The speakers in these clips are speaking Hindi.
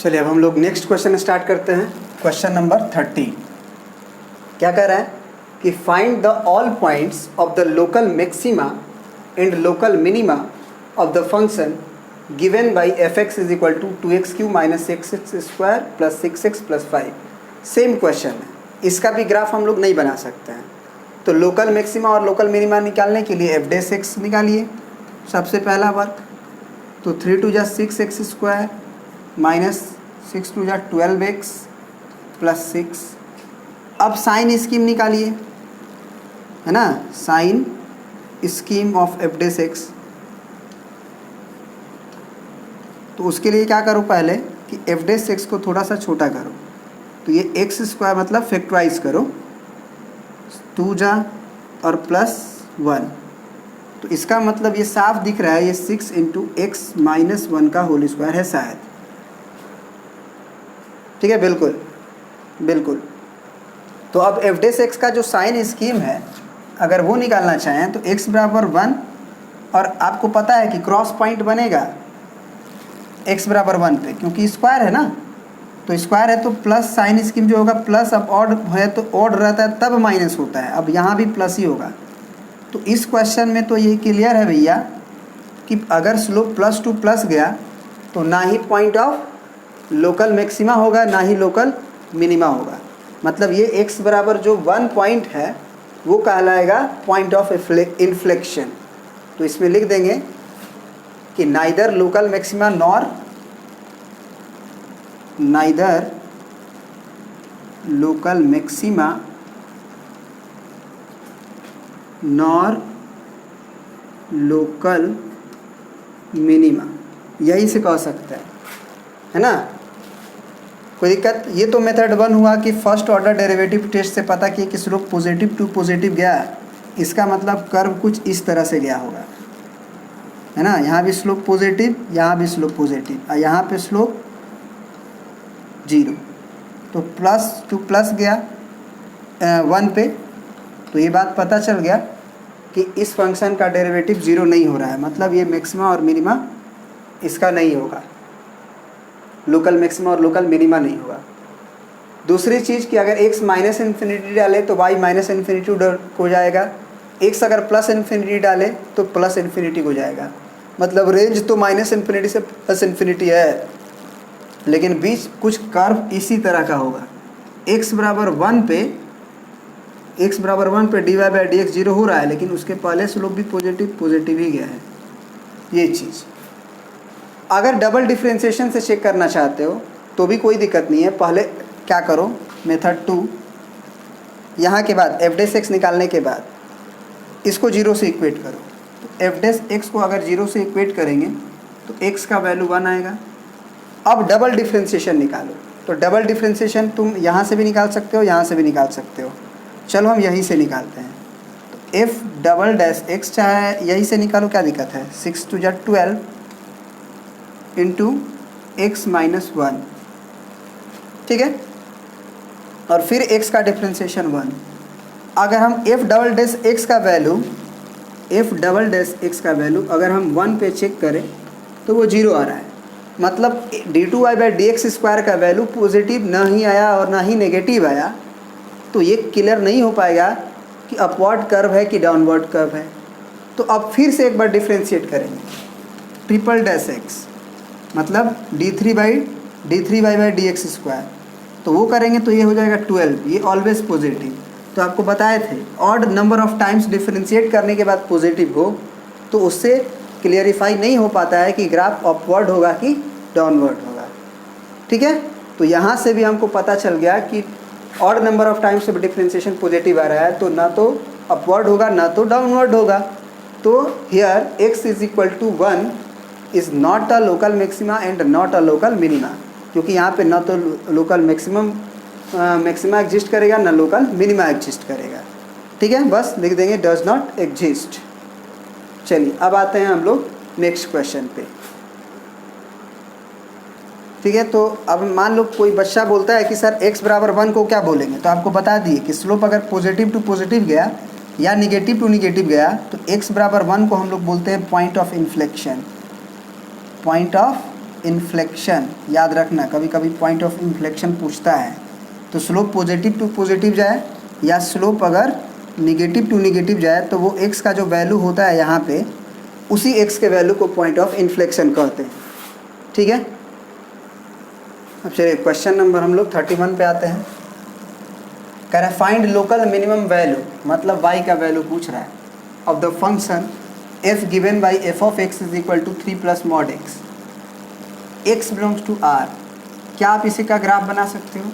चलिए अब हम लोग नेक्स्ट क्वेश्चन स्टार्ट करते हैं। क्वेश्चन नंबर 30 क्या कह रहा है कि find the all points of the local maxima and local minima of the function given by F X is equal to 2x³ minus X square plus 6x plus 5। Same question है, इसका भी ग्राफ हम लोग नहीं बना सकते हैं। तो लोकल मैक्सिमा और लोकल मिनिमा निकालने के लिए एफ डैश एक्स निकालिए सबसे पहला वर्क। तो 3 2 जा 6x स्क्वायर माइनस 6 2 जा 12x प्लस 6। अब साइन स्कीम निकालिए, है ना, sign scheme of F dash X. तो उसके लिए क्या करो पहले कि एफ डैश एक्स को थोड़ा सा छोटा करो। तो ये एक्स स्क्वायर मतलब फैक्टराइज करो, 2 जा और प्लस 1। तो इसका मतलब ये साफ दिख रहा है, ये 6 इंटू एक्स माइनस 1 का होल स्क्वायर है शायद। ठीक है, बिल्कुल बिल्कुल। तो अब एफ डैश एक्स का जो साइन स्कीम है अगर वो निकालना चाहें तो x बराबर 1, और आपको पता है कि क्रॉस पॉइंट बनेगा x बराबर 1 पे, क्योंकि स्क्वायर है ना। तो स्क्वायर है तो प्लस साइन स्कीम जो होगा प्लस, अब ऑड है तो ऑड रहता है तब माइनस होता है, अब यहाँ भी प्लस ही होगा। तो इस क्वेश्चन में तो ये क्लियर है भैया कि अगर स्लोप प्लस टू प्लस गया तो ना ही पॉइंट ऑफ लोकल मैक्सिमा होगा ना ही लोकल मिनिमा होगा। मतलब ये x बराबर जो 1 पॉइंट है वो कहलाएगा पॉइंट ऑफ इन्फ्लेक्शन। तो इसमें लिख देंगे कि neither local maxima nor local maxima nor local minima, यही से कह सकते हैं, है ना। कोई दिक्कत? ये तो मेथड 1 हुआ कि फर्स्ट ऑर्डर डेरिवेटिव टेस्ट से पता किया कि स्लोप पॉजिटिव टू पॉजिटिव गया, इसका मतलब कर्व कुछ इस तरह से गया होगा, है ना। यहाँ भी स्लोप पॉजिटिव, यहाँ भी स्लोप पॉजिटिव, और यहाँ पे स्लोप 0। तो प्लस टू प्लस गया 1 पे। तो ये बात पता चल गया कि इस फंक्शन का डेरिवेटिव 0 नहीं हो रहा है, मतलब ये मैक्सिमा और मिनिमा इसका नहीं होगा, लोकल मैक्सिमा और लोकल मिनिमा नहीं होगा। दूसरी चीज़ कि अगर x माइनस इन्फिनिटी डाले तो y माइनस इन्फिनिटी हो जाएगा, x अगर प्लस इन्फिनिटी डाले तो प्लस इन्फिनिटी हो जाएगा। मतलब रेंज तो माइनस इन्फिनिटी से प्लस इन्फिनिटी है, लेकिन बीच कुछ कर्व इसी तरह का होगा। x बराबर 1 पे dy बाई डी एक्स 0 हो रहा है, लेकिन उसके पहले स्लोप भी पॉजिटिव ही गया है, ये चीज़। अगर डबल डिफ्रेंशिएशन से चेक करना चाहते हो तो भी कोई दिक्कत नहीं है। पहले क्या करो, मेथड 2, यहाँ के बाद एफ डैश एक्स निकालने के बाद इसको 0 से इक्वेट करो। तो एफ डैश एक्स को अगर 0 से इक्वेट करेंगे तो x का वैल्यू 1 आएगा। अब डबल डिफ्रेंशिएशन निकालो। तो डबल डिफ्रेंशिएशन तुम यहाँ से भी निकाल सकते हो, यहाँ से भी निकाल सकते हो। चलो हम यहीं से निकालते हैं। तो एफ डबल डैश एक्स चाहे यहीं से निकालो, क्या दिक्कत है। 6 2 जा 12 इंटू एक्स माइनस 1, ठीक है। और फिर x का डिफ्रेंशिएशन 1। अगर हम f डबल डैश एक्स का वैल्यू अगर हम 1 पे चेक करें तो वो 0 आ रहा है। मतलब d2y by D x square का वैल्यू पॉजिटिव ना ही आया और ना ही नेगेटिव आया, तो ये क्लियर नहीं हो पाएगा कि अपवर्ड कर्व है कि डाउनवर्ड कर्व है। तो अब फिर से एक बार डिफ्रेंशिएट करेंगे, ट्रिपल डैश एक्स मतलब d3y by D x square. तो वो करेंगे तो ये हो जाएगा 12, ये ऑलवेज पॉजिटिव। तो आपको बताए थे odd number of times differentiate करने के बाद पॉजिटिव हो तो उससे क्लियरिफाई नहीं हो पाता है कि ग्राफ अपवर्ड होगा कि डाउनवर्ड होगा, ठीक है। तो यहाँ से भी हमको पता चल गया कि ऑड नंबर ऑफ टाइम्स जब डिफरेंशिएशन पॉजिटिव आ रहा है तो ना तो अपवर्ड होगा ना तो डाउनवर्ड होगा। तो here x is equal to 1 is not a local maxima and not a local minima, क्योंकि यहाँ पे ना तो लोकल मैक्सिमा एग्जिस्ट करेगा ना लोकल मिनिमा एग्जिस्ट करेगा, ठीक है। बस लिख देंगे डज नॉट एग्जिस्ट। चलिए अब आते हैं हम लोग नेक्स्ट क्वेश्चन पे, ठीक है। तो अब मान लो कोई बच्चा बोलता है कि सर x बराबर 1 को क्या बोलेंगे, तो आपको बता दिए कि स्लोप अगर पॉजिटिव टू पॉजिटिव गया या निगेटिव टू निगेटिव गया तो x बराबर 1 को हम लोग बोलते हैं point of inflection, point of inflection, याद रखना कभी कभी पॉइंट ऑफ इन्फ्लेक्शन पूछता है, तो स्लोप पॉजिटिव टू पॉजिटिव जाए या स्लोप अगर निगेटिव टू निगेटिव जाए तो वो x का जो वैल्यू होता है यहाँ पे, उसी x के वैल्यू को पॉइंट ऑफ इन्फ्लेक्शन कहते हैं। ठीक है, अब चलिए क्वेश्चन नंबर हम लोग 31 पे आते हैं। कह रहा है फाइंड लोकल मिनिमम वैल्यू, मतलब y का वैल्यू पूछ रहा है, of the function f given by f of x is equal to 3 plus mod x belongs to r। क्या आप इसी का ग्राफ बना सकते हो?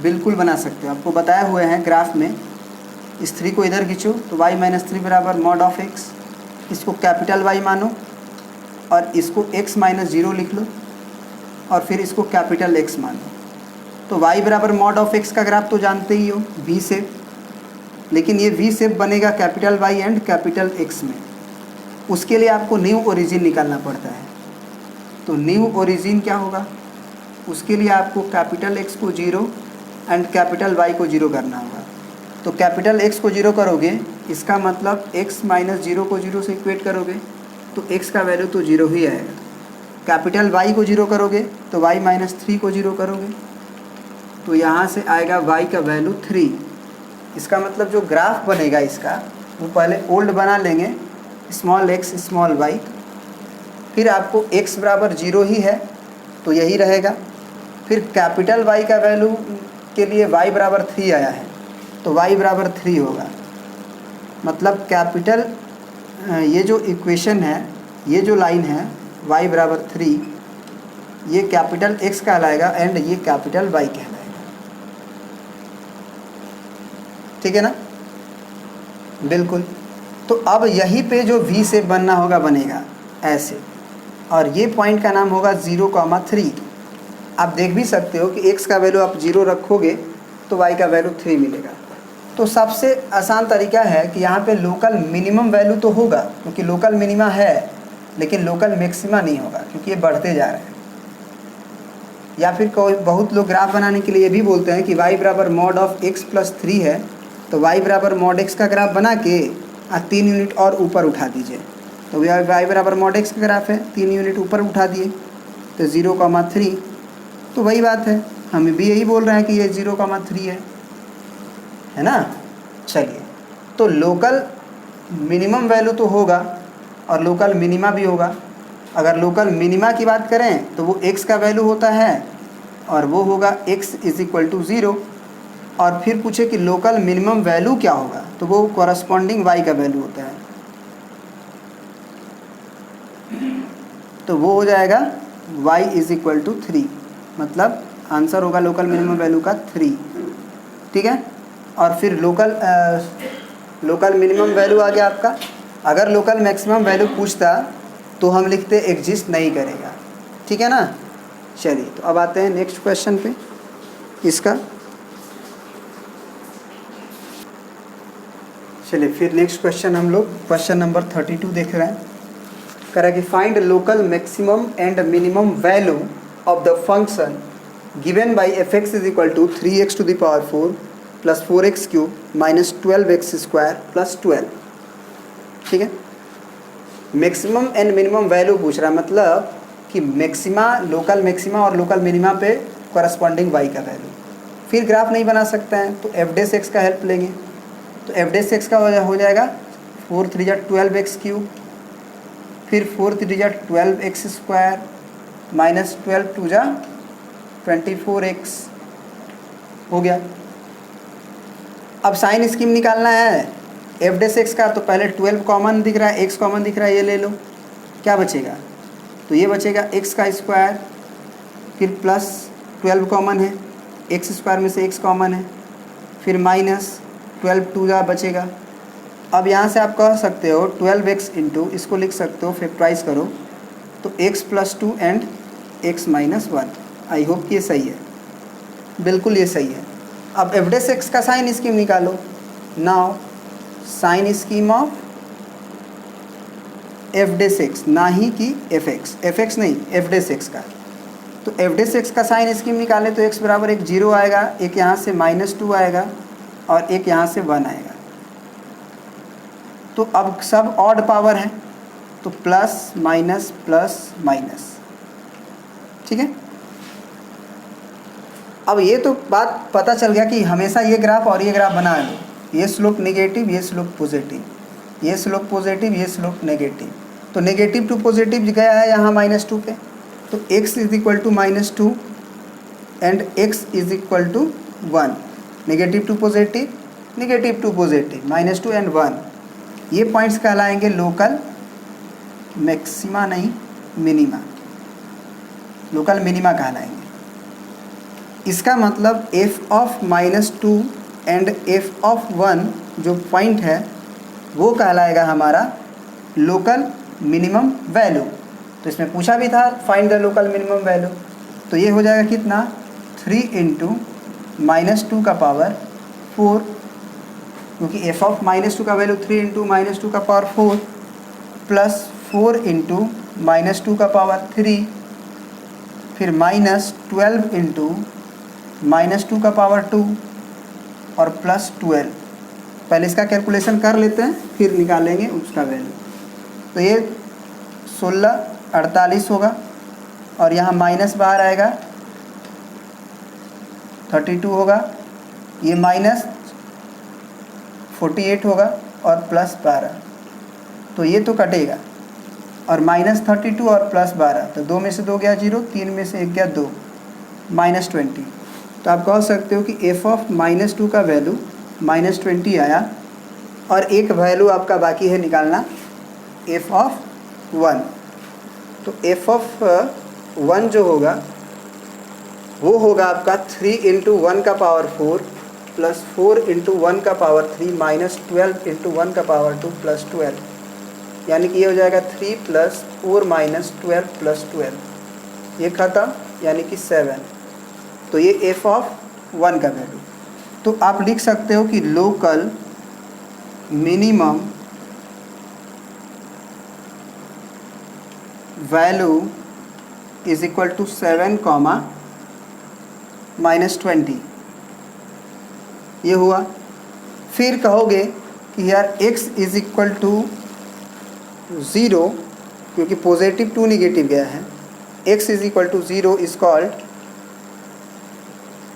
बिल्कुल बना सकते हो। आपको बताए हुए हैं ग्राफ में, इस 3 को इधर खींचो तो y माइनस 3 बराबर मॉड ऑफ x, इसको कैपिटल Y मानो और इसको x माइनस 0 लिख लो और फिर इसको कैपिटल X मानो। तो y बराबर मॉड ऑफ x का ग्राफ तो जानते ही हो, V शेप, लेकिन ये V शेप बनेगा capital Y and capital X में। उसके लिए आपको न्यू ओरिजिन निकालना पड़ता है। तो न्यू ओरिजिन क्या होगा? उसके लिए आपको कैपिटल X को 0 एंड कैपिटल Y को 0 करना होगा। तो कैपिटल X को 0 करोगे, इसका मतलब x माइनस 0 को 0 से इक्वेट करोगे तो x का वैल्यू तो 0 ही आएगा। कैपिटल Y को 0 करोगे तो y माइनस 3 को 0 करोगे तो यहाँ से आएगा y का वैल्यू 3। इसका मतलब जो ग्राफ बनेगा इसका, वो पहले ओल्ड बना लेंगे, स्मॉल x स्मॉल y, फिर आपको x बराबर 0 ही है तो यही रहेगा। फिर कैपिटल Y का वैल्यू के लिए y बराबर 3 आया है तो y बराबर 3 होगा। मतलब कैपिटल ये जो इक्वेशन है, ये जो लाइन है y बराबर 3, ये कैपिटल X कहलाएगा एंड ये कैपिटल Y कहलाएगा। ठीक है ना? बिल्कुल। तो अब यहीं पे जो V शेप बनना होगा बनेगा ऐसे, और ये पॉइंट का नाम होगा 0,3। आप देख भी सकते हो कि x का वैल्यू आप 0 रखोगे तो y का वैल्यू 3 मिलेगा। तो सबसे आसान तरीका है कि यहाँ पे लोकल मिनिमम वैल्यू तो होगा, क्योंकि लोकल मिनिमा है, लेकिन लोकल मैक्सिमा नहीं होगा क्योंकि ये बढ़ते जा रहे हैं। या फिर कोई बहुत लोग ग्राफ बनाने के लिए ये भी बोलते हैं कि y बराबर मॉड ऑफ x प्लस 3 है, तो y बराबर मॉड x का ग्राफ बना के 3 यूनिट और ऊपर उठा दीजिए। तो y बराबर मॉड x का ग्राफ है, 3 यूनिट ऊपर उठा दिए तो 0,3। तो वही बात है, हम भी यही बोल रहे हैं कि ये 0,3 है ना। चलिए, तो लोकल मिनिमम वैल्यू तो होगा और लोकल मिनिमा भी होगा। अगर लोकल मिनिमा की बात करें तो वो x का वैल्यू होता है और वो होगा x इज इक्वल टू 0। और फिर पूछे कि लोकल मिनिमम वैल्यू क्या होगा, तो वो कॉरस्पॉन्डिंग y का वैल्यू होता है। तो वो हो जाएगा y इज इक्वल टू 3, मतलब आंसर होगा लोकल मिनिमम वैल्यू का 3। ठीक है। और फिर लोकल मिनिमम वैल्यू आ गया आपका। अगर लोकल मैक्सिमम वैल्यू पूछता तो हम लिखते एग्जिस्ट नहीं करेगा। ठीक है ना। चलिए, तो अब आते हैं नेक्स्ट क्वेश्चन पे इसका। चलिए फिर नेक्स्ट क्वेश्चन हम लोग क्वेश्चन नंबर 32 देख रहे हैं। कह रहा है कि find local maximum and minimum value of the function given by f(x) is equal to 3x to the power 4 plus 4x cube minus 12x square plus 12। ठीक है। मैक्सिमम एंड मिनिमम वैल्यू पूछ रहा है, मतलब कि मैक्सिमा, लोकल मैक्सिमा और लोकल मिनिमा पे कॉरस्पॉन्डिंग y का वैल्यू। फिर ग्राफ नहीं बना सकते हैं तो f' का हेल्प लेंगे। तो f' का हो जाएगा 4 3 जा 12x क्यूब, फिर 4 3 जा 12x स्क्वायर माइनस 12 2 जा 24x हो गया। अब साइन स्कीम निकालना है f' का, तो पहले 12 कॉमन दिख रहा है, x कॉमन दिख रहा है, ये ले लो। क्या बचेगा? तो ये बचेगा x का स्क्वायर, फिर प्लस 12 कॉमन है, x स्क्वायर में से x कॉमन है, फिर माइनस 12 2 जा बचेगा। अब यहाँ से आप कह सकते हो 12x इंटू, इसको लिख सकते हो फैक्टराइज करो तो x plus 2 and x minus 1। I hope कि ये सही है। बिल्कुल ये सही है। अब f' का साइन स्कीम निकालो। Now sine scheme of f', ना ही कि fx नहीं, f' का। तो f' का साइन स्कीम निकाले तो x बराबर एक 0 आएगा, एक यहाँ से -2 आएगा और एक यहाँ से 1 आएगा। तो अब सब ऑड पावर है, तो प्लस माइनस प्लस माइनस, ठीक है। अब ये तो बात पता चल गया कि हमेशा ये ग्राफ और ये ग्राफ बना लो, ये स्लोप नेगेटिव, ये स्लोप पॉजिटिव, ये स्लोप पॉजिटिव, ये स्लोप नेगेटिव। तो नेगेटिव टू पॉजिटिव गया है यहाँ -2 पे, तो x is equal to -2 and x is equal to 1। Negative to positive, negative to positive, -2 and 1, ये पॉइंट्स कहलाएंगे लोकल मैक्सिमा, नहीं मिनिमा, लोकल मिनिमा कहलाएंगे। इसका मतलब f of -2 and f of 1 जो पॉइंट है वो कहलाएगा हमारा लोकल मिनिमम वैल्यू। तो इसमें पूछा भी था find the local minimum value, तो ये हो जाएगा कितना 3 × -2 का पावर 4, क्योंकि f ऑफ -2 का वैल्यू 3 × -2 का पावर 4 प्लस 4 × -2 का पावर 3, फिर -12 × -2 का पावर 2 और प्लस 12। पहले इसका कैलकुलेशन कर लेते हैं फिर निकालेंगे उसका वैल्यू। तो ये 16 48 होगा और यहाँ माइनस बाहर आएगा 32 होगा, ये -48 होगा और प्लस 12, तो ये तो कटेगा, और -32 और प्लस 12, तो 2 में से 2 गया 0, 3 में से 1 गया 2, -20। तो आप कह सकते हो कि f ऑफ -2 का वैल्यू -20 आया, और एक वैल्यू आपका बाकी है निकालना f ऑफ 1। तो f ऑफ 1 जो होगा वो होगा आपका 3 × 1 का पावर 4 प्लस 4 × 1 का पावर 3 -12 × 1 का पावर 2 प्लस 12, यानी कि ये हो जाएगा 3 + 4 - 12 + 12, ये खत्म, यानी कि 7। तो ये f ऑफ 1 का वैल्यू। तो आप लिख सकते हो कि local minimum value is equal to 7, -20, ये हुआ। फिर कहोगे कि यार x इज इक्वल टू 0, क्योंकि पॉजिटिव टू निगेटिव गया है, x is equal to 0 is called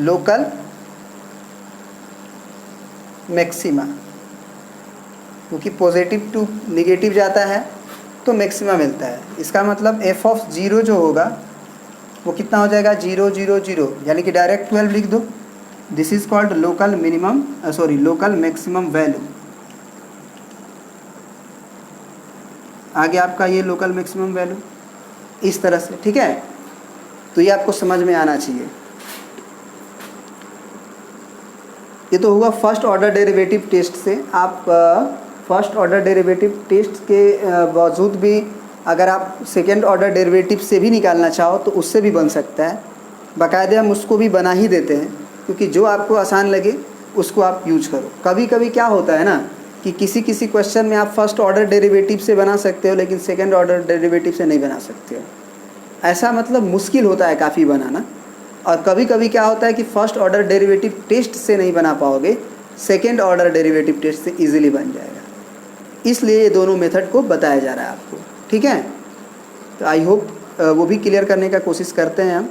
local maxima, क्योंकि पॉजिटिव टू निगेटिव जाता है तो मैक्सिमा मिलता है। इसका मतलब f ऑफ 0 जो होगा वो कितना हो जाएगा 0 0 0, यानी कि डायरेक्ट 12 लिख दो। This is called local minimum local maximum value. आगे आपका ये लोकल मैक्सिमम वैल्यू इस तरह से, ठीक है। तो ये आपको समझ में आना चाहिए। ये तो हुआ फर्स्ट ऑर्डर डेरिवेटिव टेस्ट से। आप फर्स्ट ऑर्डर डेरिवेटिव टेस्ट के बावजूद भी अगर आप सेकेंड ऑर्डर डेरिवेटिव से भी निकालना चाहो तो उससे भी बन सकता है। बाकायदे हम उसको भी बना ही देते हैं, क्योंकि जो आपको आसान लगे उसको आप यूज करो। कभी कभी क्या होता है ना कि किसी क्वेश्चन में आप फर्स्ट ऑर्डर डेरिवेटिव से बना सकते हो लेकिन सेकेंड ऑर्डर डेरिवेटिव से नहीं बना सकते हो। ऐसा मतलब मुश्किल होता है काफ़ी बनाना। और कभी कभी क्या होता है कि फर्स्ट ऑर्डर डेरिवेटिव टेस्ट से नहीं बना पाओगे, सेकेंड ऑर्डर डेरिवेटिव टेस्ट से ईजिली बन जाएगा। इसलिए ये दोनों मेथड को बताया जा रहा है आपको, ठीक है। तो आई होप वो भी क्लियर करने का कोशिश करते हैं हम।